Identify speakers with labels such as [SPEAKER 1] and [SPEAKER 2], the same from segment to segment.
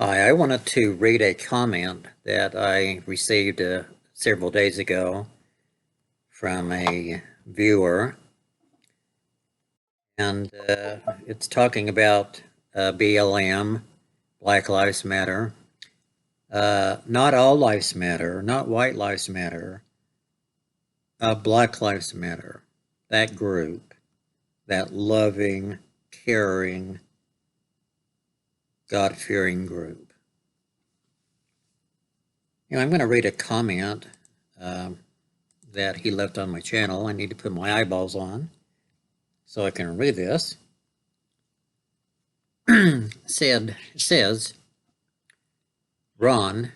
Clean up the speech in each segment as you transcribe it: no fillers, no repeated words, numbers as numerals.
[SPEAKER 1] Hi, I wanted to read a comment that I received several days ago from a viewer, and it's talking about BLM, Black Lives Matter. Not all lives matter, not white lives matter, Black Lives Matter. That group, that loving, caring, God-fearing group. I'm going to read a comment um, that he left on my channel. I need to put my eyeballs on so I can read this. It says, Ron,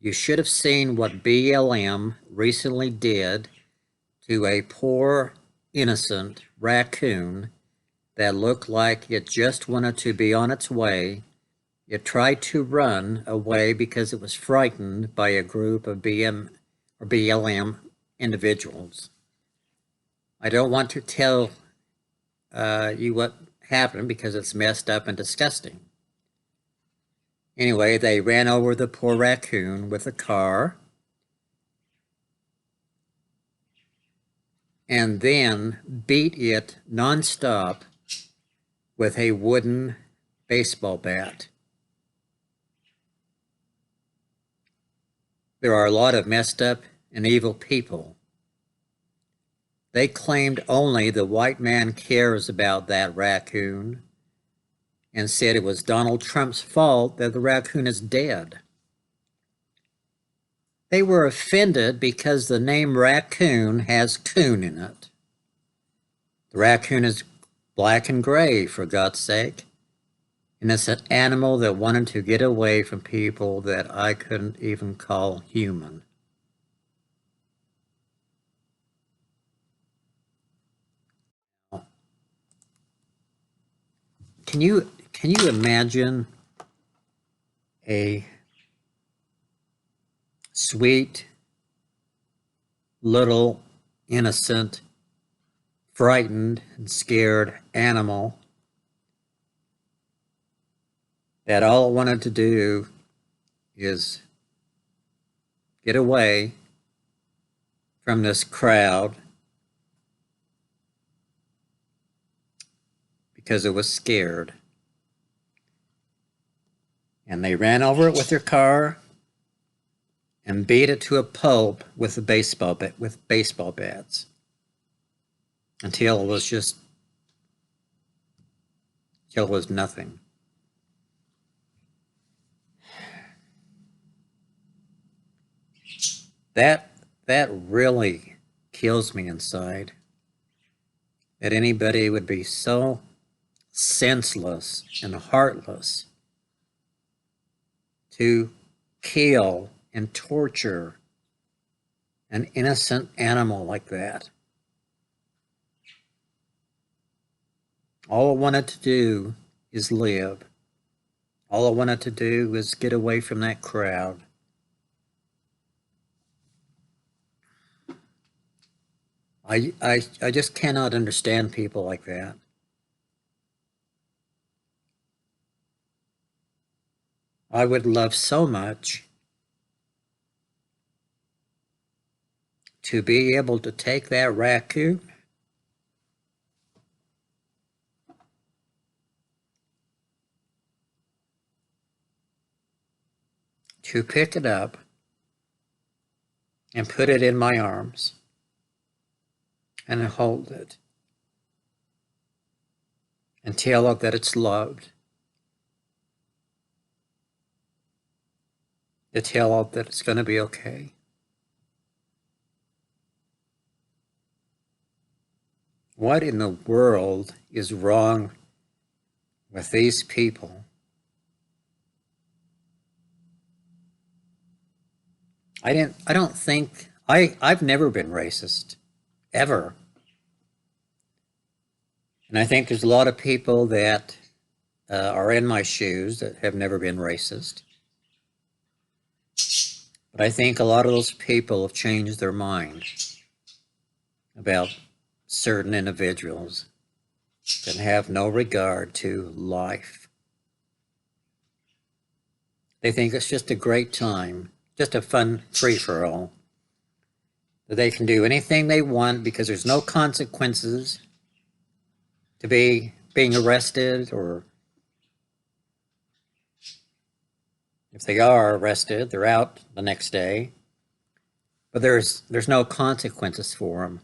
[SPEAKER 1] you should have seen what BLM recently did to a poor, innocent raccoon that looked like it just wanted to be on its way. It tried to run away because it was frightened by a group of BLM individuals. I don't want to tell you what happened because it's messed up and disgusting. Anyway, they ran over the poor raccoon with a car and then beat it nonstop with a wooden baseball bat. There are a lot of messed up and evil people. They claimed only the white man cares about that raccoon and said it was Donald Trump's fault that the raccoon is dead. They were offended because the name raccoon has coon in it. The raccoon is black and gray, for God's sake, and it's an animal that wanted to get away from people that I couldn't even call human. Can you imagine a sweet, little, innocent, frightened and scared animal that all it wanted to do is get away from this crowd because it was scared. And they ran over it with their car and beat it to a pulp with baseball bats until it was nothing. That really kills me inside. That anybody would be so senseless and heartless to kill and torture an innocent animal like that. All it wanted to do is live. All it wanted to do was get away from that crowd. I just cannot understand people like that. I would love so much to be able to take that raccoon to pick it up and put it in my arms and hold it and tell it that it's loved. To tell it that it's going to be okay. What in the world is wrong with these people? I've never been racist, ever. And I think there's a lot of people that are in my shoes that have never been racist. But I think a lot of those people have changed their mind about certain individuals that have no regard to life. They think it's just a great time, just a fun free-for-all. That they can do anything they want because there's no consequences to being arrested, or if they are arrested, they're out the next day. But there's no consequences for them.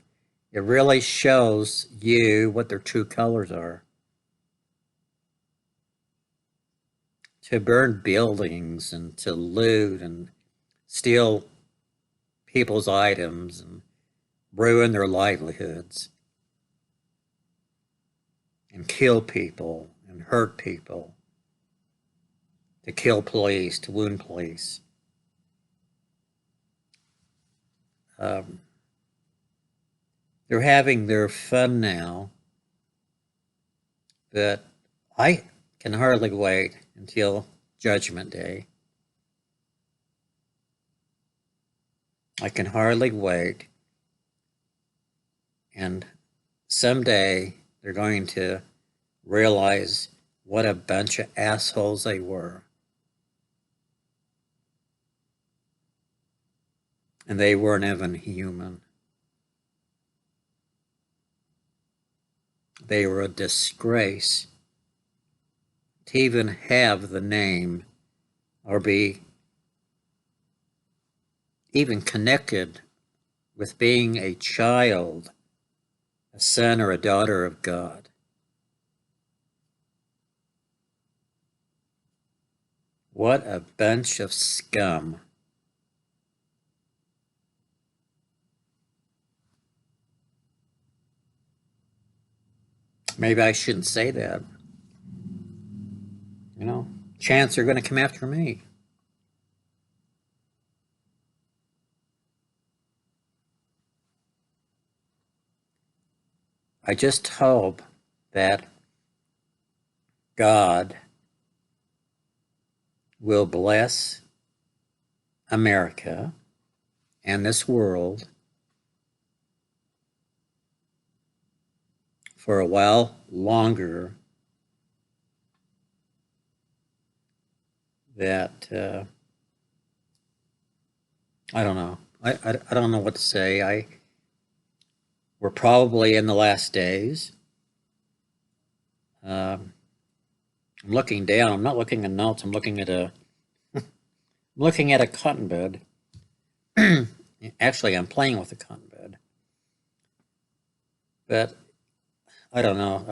[SPEAKER 1] It really shows you what their true colors are. To burn buildings and to loot and steal people's items and ruin their livelihoods and kill people and hurt people, to kill police, to wound police. They're having their fun now, but I can hardly wait until Judgment Day. I can hardly wait, and someday they're going to realize what a bunch of assholes they were. And they weren't even human. They were a disgrace to even have the name or be even connected with being a child, a son or a daughter of God. What a bunch of scum. Maybe I shouldn't say that. You know, chance they're going to come after me. I just hope that God will bless America and this world for a while longer, that I don't know. I don't know what to say. We're probably in the last days. I'm looking down. I'm not looking at notes. I'm looking at a cotton bed. Actually, I'm playing with a cotton bed. But I don't know.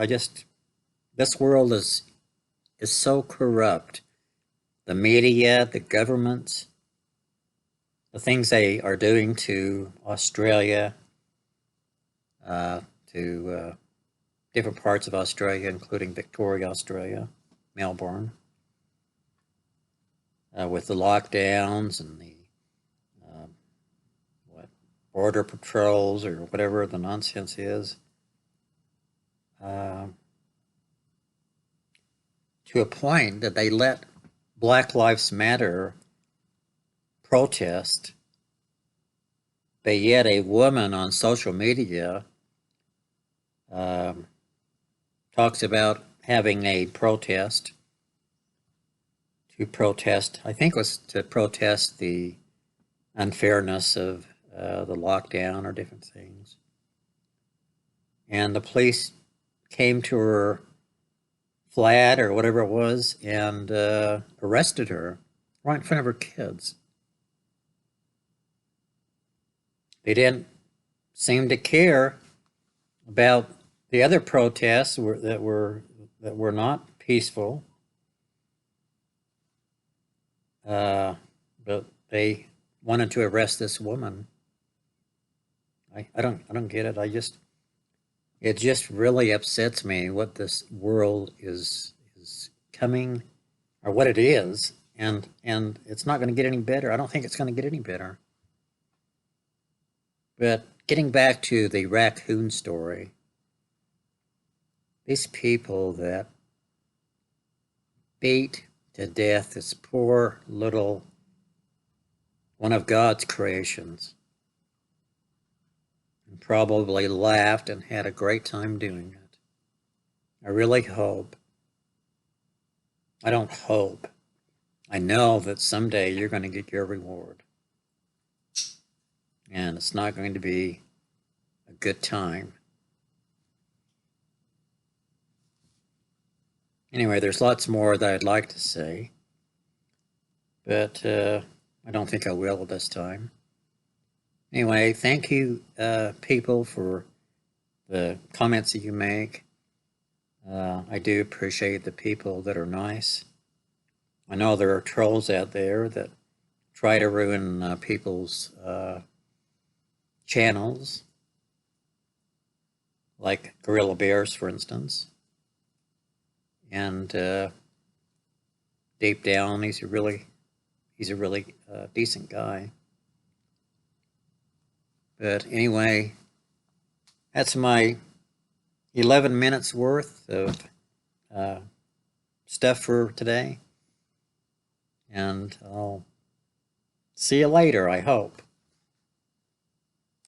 [SPEAKER 1] This world is so corrupt. The media, the governments, the things they are doing to Australia, to different parts of Australia, including Victoria, Australia, Melbourne, with the lockdowns and the border patrols or whatever the nonsense is, to a point that they let Black Lives Matter protest, but yet a woman on social media talks about having a protest, I think it was to protest the unfairness of the lockdown or different things. And the police came to her flat or whatever it was and arrested her right in front of her kids. They didn't seem to care about the other protests that were not peaceful, but they wanted to arrest this woman. I don't get it. It just really upsets me what this world is coming, or what it is, and it's not going to get any better. I don't think it's going to get any better. But getting back to the raccoon story, these people that beat to death this poor little one of God's creations, and probably laughed and had a great time doing it. I really hope, I don't hope, I know that someday you're going to get your reward. And it's not going to be a good time. Anyway, there's lots more that I'd like to say, but I don't think I will this time. Anyway, thank you, people, for the comments that you make. I do appreciate the people that are nice. I know there are trolls out there that try to ruin people's channels, like Gorilla Bears, for instance. And deep down, he's a really decent guy. But anyway, that's my 11 minutes worth of stuff for today. And I'll see you later, I hope.